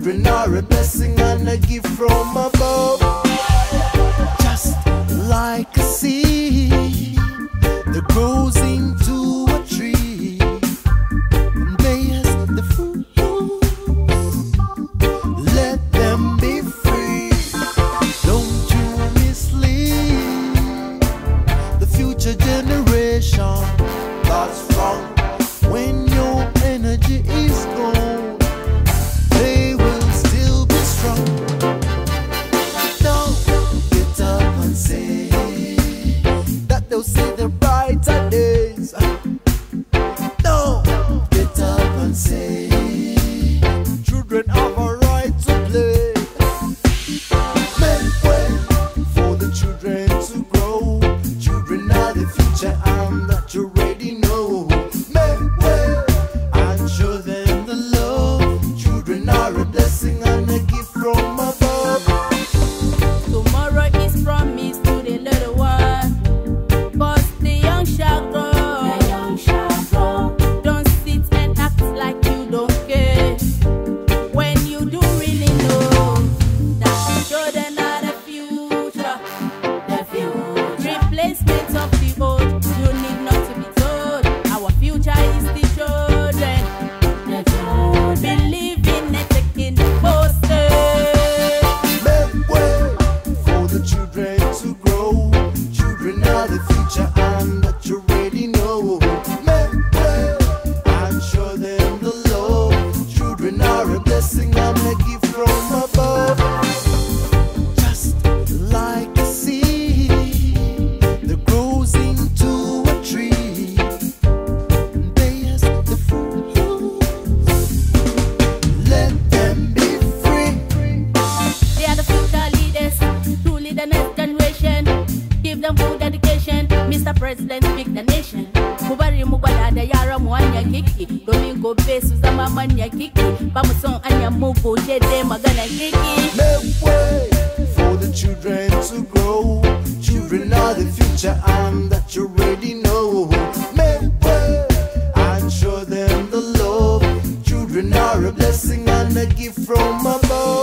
Children are a blessing and a gift from above. Just like a seed that grows into a tree and bears the fruit. Let them be free. Don't you mislead the future generation. That's wrong. When your energy is gone, they will still be strong. Don't get up and say that they'll see the brighter days. Don't get up and say children have a right to play. Make way for the children to grow. Children are the future and that you already know. Make way and show them the love. Children are a blessing and a gift from above. Tomorrow is promised to the little one, but the young shall grow. The young shall grow. Don't sit and act like you don't care, when you do really know that the children are the future. The future. Replacement of the old. You need not to be told. Our future is the children. The children. Believe in it, taking the poster. Make way for the children to grow. Children are the future and that you already know. Make way and show them the love. Children are a blessing and a gift from above. Just like a seed that grows into a tree and bears the fruit. Let them be free. They are the future leaders to lead the next generation. Give them good education. Mr. President, speak the nation. Mubari mubada da yara mwanya kiki. Domingo besu za mamanya kiki. Pamuson anya mubu jede magana kiki. Make way for the children to grow. Children are the future and that you already know. Make way and show them the love. Children are a blessing and a gift from above.